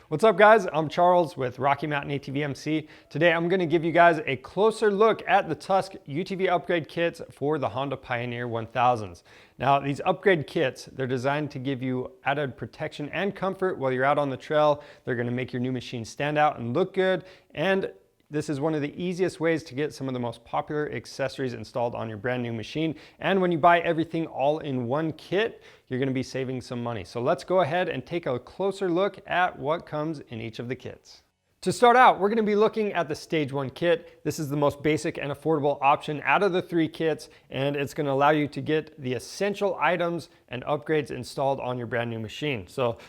What's up guys, I'm Charles with Rocky Mountain ATV MC. Today I'm going to give you guys a closer look at the Tusk UTV upgrade kits for the Honda Pioneer 1000s. Now these upgrade kits, they're designed to give you added protection and comfort while you're out on the trail. They're going to make your new machine stand out and look good, and this is one of the easiest ways to get some of the most popular accessories installed on your brand new machine. And when you buy everything all in one kit, you're going to be saving some money. So let's go ahead and take a closer look at what comes in each of the kits. To start out, we're going to be looking at the Stage 1 kit. This is the most basic and affordable option out of the three kits, and it's going to allow you to get the essential items and upgrades installed on your brand new machine. So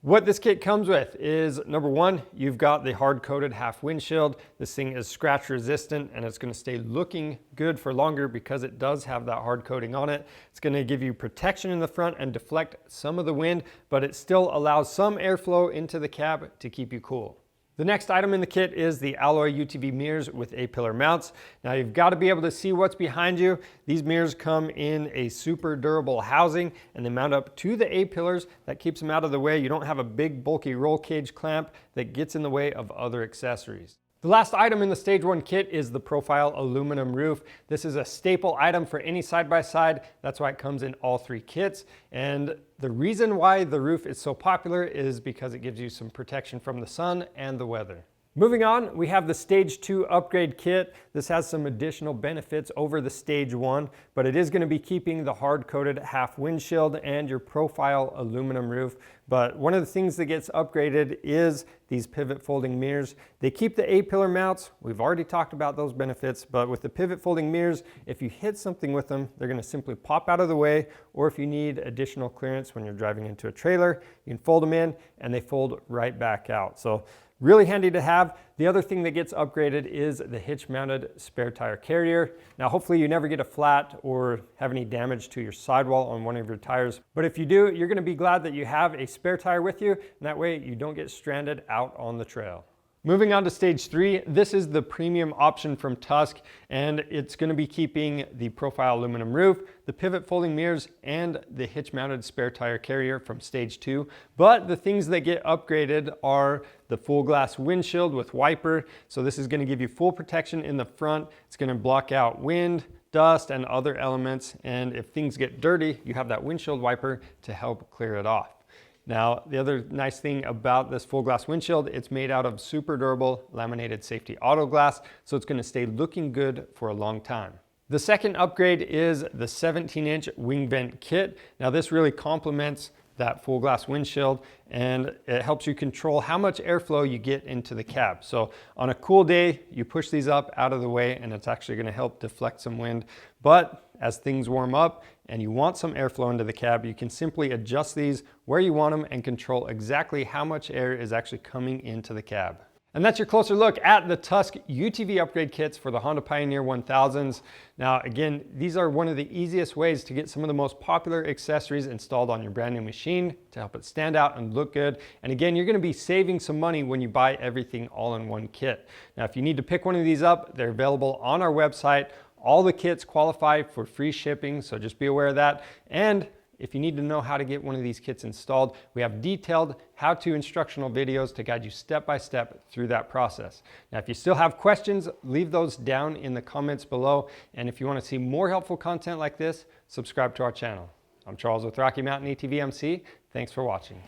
what this kit comes with is, number one, you've got the hard-coated half windshield. This thing is scratch resistant and it's going to stay looking good for longer because it does have that hard coating on it. It's going to give you protection in the front and deflect some of the wind, but it still allows some airflow into the cab to keep you cool. The next item in the kit is the alloy UTV mirrors with A-pillar mounts. Now you've got to be able to see what's behind you. These mirrors come in a super durable housing and they mount up to the A-pillars. That keeps them out of the way. You don't have a big bulky roll cage clamp that gets in the way of other accessories. The last item in the Stage 1 kit is the profile aluminum roof. This is a staple item for any side-by-side. That's why it comes in all three kits. And the reason why the roof is so popular is because it gives you some protection from the sun and the weather. Moving on, we have the Stage 2 upgrade kit. This has some additional benefits over the Stage 1, but it is going to be keeping the hard-coated half windshield and your profile aluminum roof. But one of the things that gets upgraded is these pivot folding mirrors. They keep the A-pillar mounts. We've already talked about those benefits, but with the pivot folding mirrors, if you hit something with them, they're going to simply pop out of the way, or if you need additional clearance when you're driving into a trailer, you can fold them in and they fold right back out. So really handy to have. The other thing that gets upgraded is the hitch-mounted spare tire carrier. Now, hopefully you never get a flat or have any damage to your sidewall on one of your tires. But if you do, you're gonna be glad that you have a spare tire with you, and that way you don't get stranded out on the trail. Moving on to Stage 3, this is the premium option from Tusk, and it's going to be keeping the profile aluminum roof, the pivot folding mirrors, and the hitch-mounted spare tire carrier from Stage 2. But the things that get upgraded are the full glass windshield with wiper. So this is going to give you full protection in the front. It's going to block out wind, dust, and other elements. And if things get dirty, you have that windshield wiper to help clear it off. Now, the other nice thing about this full glass windshield, it's made out of super durable laminated safety auto glass, so it's going to stay looking good for a long time. The second upgrade is the 17-inch wing vent kit. Now this really complements that full glass windshield, and it helps you control how much airflow you get into the cab. So on a cool day, you push these up out of the way and it's actually going to help deflect some wind. But as things warm up and you want some airflow into the cab, you can simply adjust these where you want them and control exactly how much air is actually coming into the cab. And that's your closer look at the Tusk UTV upgrade kits for the Honda Pioneer 1000s. Now again, these are one of the easiest ways to get some of the most popular accessories installed on your brand new machine to help it stand out and look good. And again, you're going to be saving some money when you buy everything all in one kit. Now if you need to pick one of these up, they're available on our website. All the kits qualify for free shipping, so just be aware of that. And if you need to know how to get one of these kits installed, we have detailed how-to instructional videos to guide you step by step through that process. Now, if you still have questions, leave those down in the comments below. And if you want to see more helpful content like this, subscribe to our channel. I'm Charles with Rocky Mountain ATV MC. Thanks for watching.